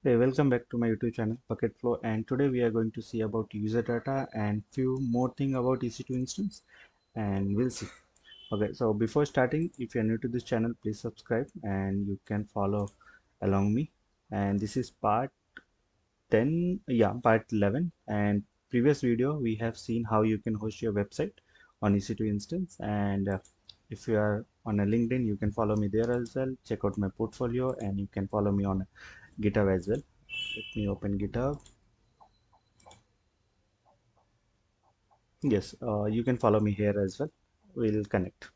Hey, welcome back to my YouTube channel Bucket Flow, and today we are going to see about user data and few more thing about EC2 instance, and we'll see. Okay, so before starting, if you're new to this channel, please subscribe and you can follow along me. And this is part 10, yeah, part 11. And previous video we have seen how you can host your website on EC2 instance. And if you are on a LinkedIn, you can follow me there as well. Check out my portfolio, and you can follow me on GitHub as well. Let me open GitHub. Yes, you can follow me here as well. We'll connect.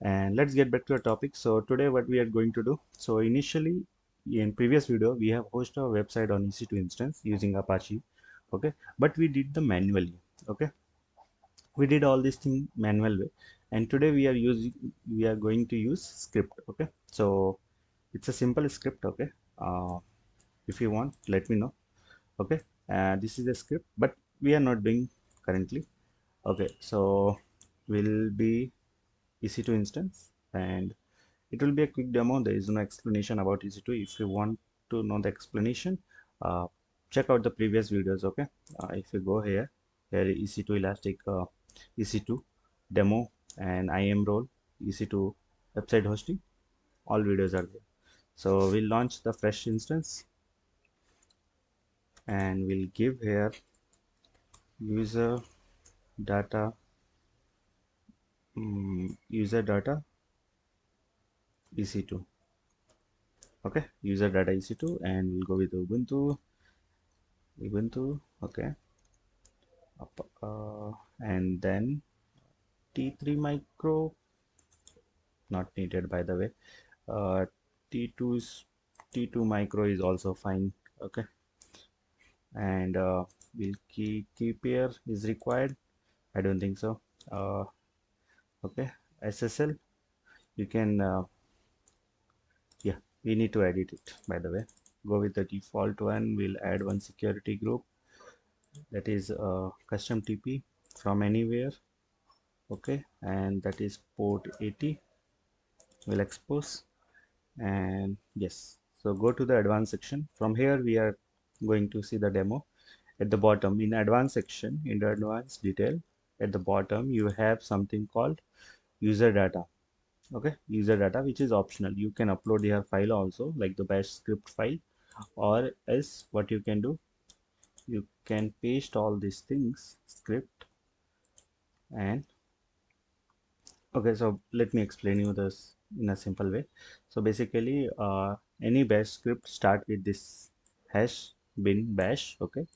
And let's get back to our topic. So today what we are going to do. So initially in previous video, we have hosted our website on EC2 instance using Apache. Okay. But we did the manually. Okay. We did all this thing manual way. And today we are going to use script. Okay. So it's a simple script. Okay. If you want, let me know. Okay. This is a script, but we are not doing currently. Okay, so will be EC2 instance, and it will be a quick demo. There is no explanation about EC2. If you want to know the explanation, uh, check out the previous videos. Okay, if you go here, EC2 Elastic, EC2 demo, and IAM role, EC2 website hosting, all videos are there. So we'll launch the fresh instance, and we'll give here user data, user data EC2. Okay, user data EC2, and we'll go with Ubuntu. Okay, and then T3 micro, not needed by the way. uh, T2 is T2 micro is also fine. Okay, and will keep here is required. I don't think so. uh, okay, SSL, you can yeah, we need to edit it by the way. Go with the default one. We'll add one security group, that is custom TP from anywhere. Okay, and that is port 80. We'll expose, and yes, so go to the advanced section. From here we are going to see the demo. At the bottom in advanced section, in the advanced detail, at the bottom you have something called user data. Okay, user data, which is optional. You can upload your file also, like the bash script file, or else what you can do, you can paste all these things script. And okay, so let me explain you this in a simple way. So basically, any bash script start with this hash bin bash. Okay,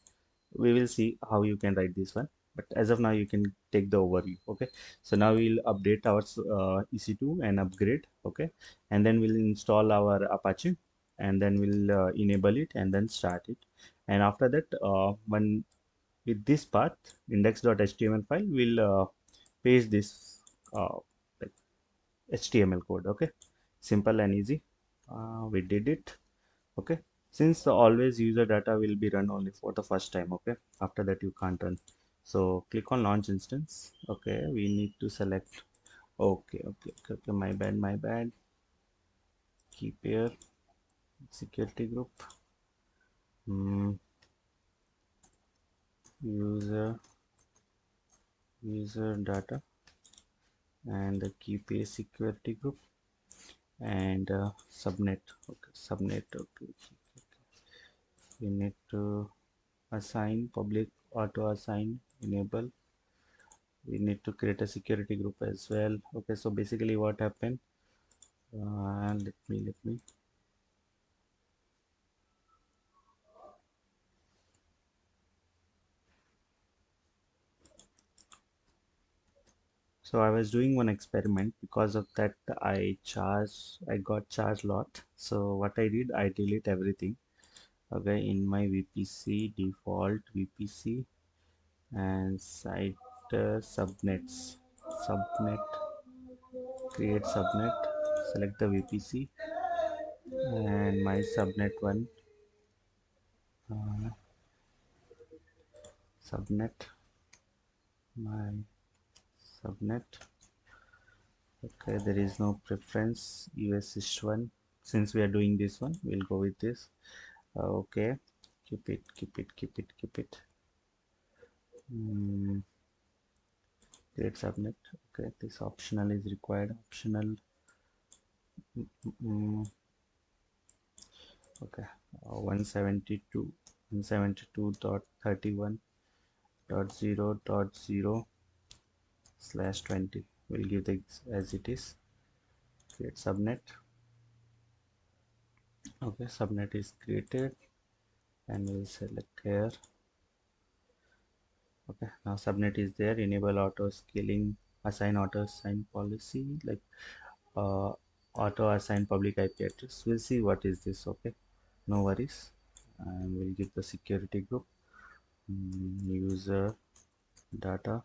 we will see how you can write this one. But as of now, you can take the overview. Okay, so now we'll update our EC2 and upgrade. Okay, and then we'll install our Apache, and then we'll enable it and then start it. And after that, when with this path index.html file, we'll paste this like HTML code. Okay, simple and easy. We did it. Okay, since the always user data will be run only for the first time. Okay, after that you can't run. So click on launch instance. Okay, we need to select. Okay, my bad. Keep here security group, mm, user user data, and the keep a security group, and subnet. Okay, subnet. Okay, we need to assign public auto assign enable. We need to create a security group as well. Okay, so basically what happened, let me so I was doing one experiment. Because of that, I got charged lot. So what I did, I delete everything. Okay, in my VPC default VPC, and site subnets, subnet, create subnet, select the VPC, and my subnet one, uh, subnet, my subnet. Okay, there is no preference, US is one. Since we are doing this one, we'll go with this. Okay, keep it. Mm, create subnet. Okay, this optional is required. Optional. Mm, okay, 172, 172.31.0.0/20. We'll give this as it is. Create subnet. Okay, subnet is created, and we'll select here. Okay, now subnet is there. Enable auto scaling, assign auto assign policy, like uh, auto assign public IP address. We'll see what is this. Okay, no worries. And we'll give the security group, user data,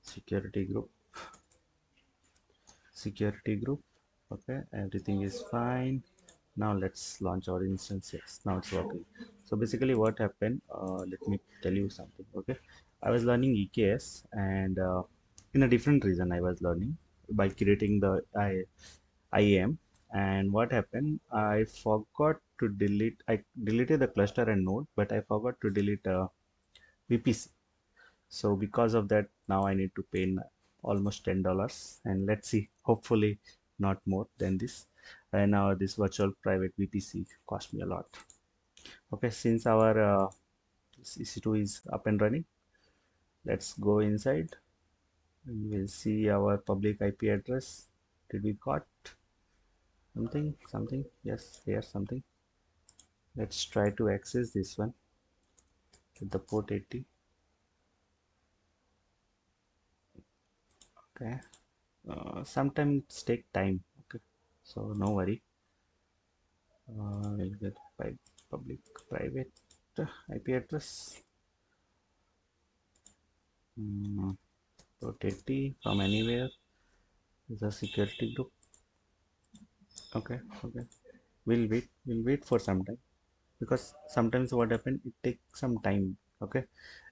security group. Okay, everything is fine. Now let's launch our instance. Yes, now it's working. So basically what happened, let me tell you something. Okay, I was learning EKS, and in a different reason I was learning by creating the IAM. And what happened, I forgot to delete, I deleted the cluster and node, but I forgot to delete VPC. So because of that, now I need to pay almost $10, and let's see, hopefully not more than this. And now this virtual private VPC cost me a lot. Okay, since our EC2 is up and running, let's go inside and we'll see our public IP address. Did we got something? Yes, here's something. Let's try to access this one with the port 80. Okay, sometimes take time. Okay, so no worry. We'll get by public private IP address. Port 80 from anywhere is a security group. Okay, okay. We'll wait for some time, because sometimes what happen, it takes some time. Okay,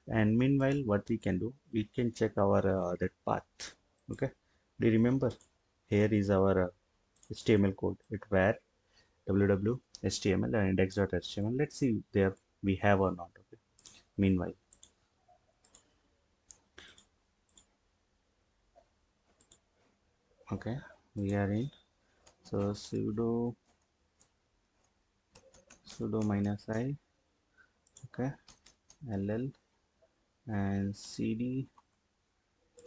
and meanwhile what we can do, we can check our that path. Okay, do you remember, here is our HTML code, it where www html and index.html. Let's see there we have or not. Okay, meanwhile. Okay, we are in. So sudo minus I. Okay, ll and cd.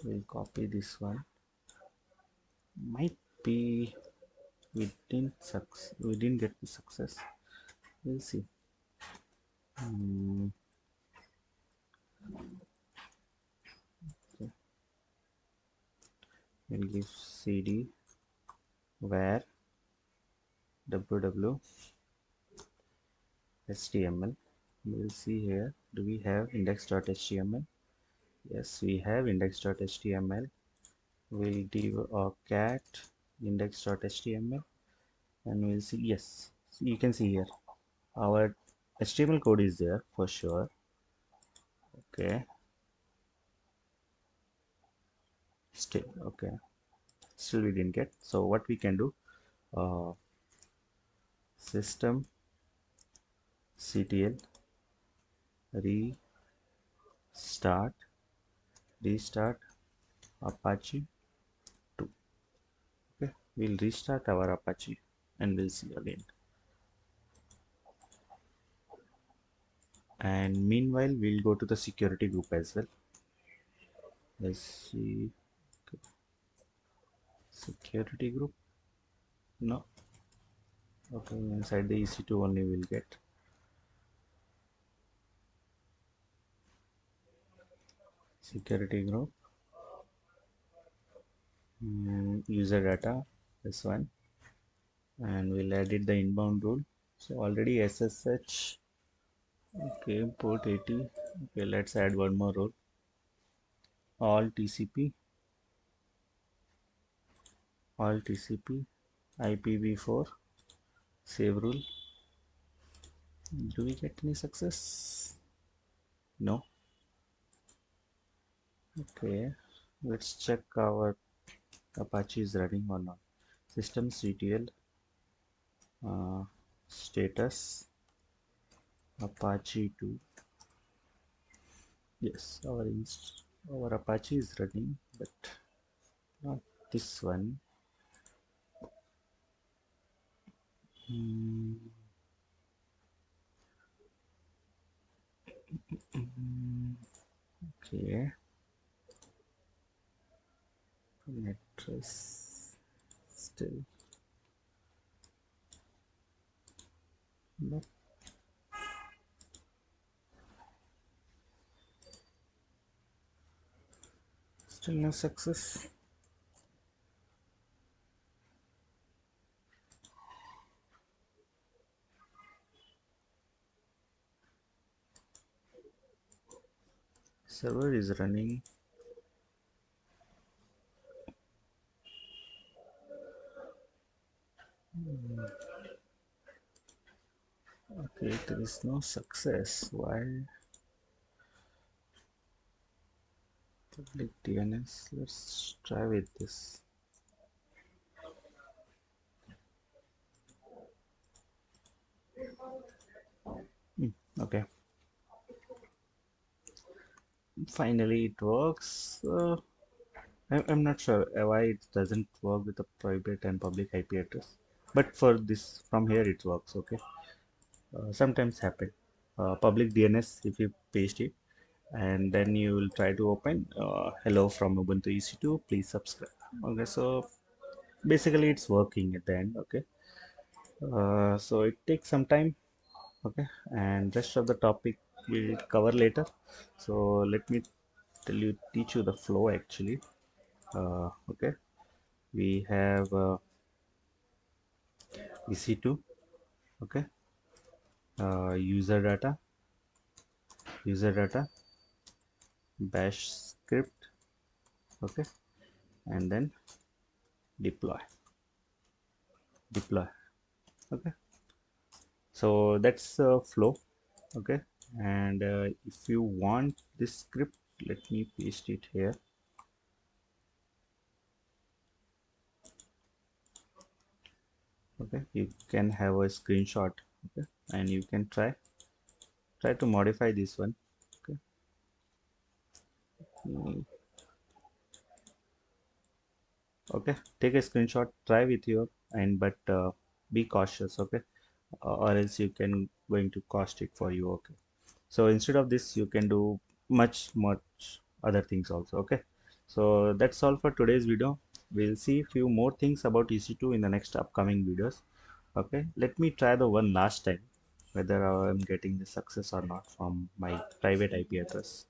We'll copy this one. Might be we didn't get the success. We'll see. Okay. We'll give cd where www html. We'll see here, do we have index.html? Yes, we have index.html. We'll give a cat index.html, and we'll see. Yes, so you can see here our HTML code is there for sure. Okay, still okay, still we didn't get. So what we can do, uh, system ctl restart Apache 2. Okay, we'll restart our Apache and we'll see again. And meanwhile we'll go to the security group as well. Let's see. Okay. Security group, no. Okay, inside the EC2 only we'll get. Security group, user data, this one, and we'll edit the inbound rule. So already SSH. Okay, port 80. Okay, let's add one more rule. All TCP, IPv4, save rule. Do we get any success? No. Okay, let's check our Apache is running or not. Systemctl status. Apache 2. Yes, our Apache is running, but not this one. Hmm, okay, address still not, still no success. Server is running. Okay, there is no success. Why? Public DNS. Let's try with this. Okay, finally it works. I'm not sure why it doesn't work with the private and public IP address, but for this from here it works. Okay, sometimes happen. Public DNS, if you paste it, and then you will try to open hello from Ubuntu EC2, please subscribe. Okay, so basically it's working at the end. Okay, so it takes some time. Okay, and rest of the topic we'll cover later. So let me teach you the flow actually. Okay, we have EC2. Okay, user data, user data, bash script. Okay, and then deploy, deploy. Okay, so that's flow. Okay, and if you want this script, let me paste it here. Okay, you can have a screenshot. Okay, and you can try to modify this one. Okay. Mm, okay, take a screenshot, try with your, and but be cautious. Okay, or else you can going to cost it for you. Okay, so instead of this you can do much other things also. Okay, so that's all for today's video. We'll see few more things about EC2 in the next upcoming videos. Okay, let me try the one last time whether I'm getting the success or not from my private IP address.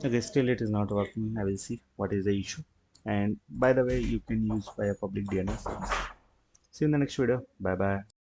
Okay, still it is not working. I will see what is the issue. And by the way, you can use via public DNS. See you in the next video. Bye bye.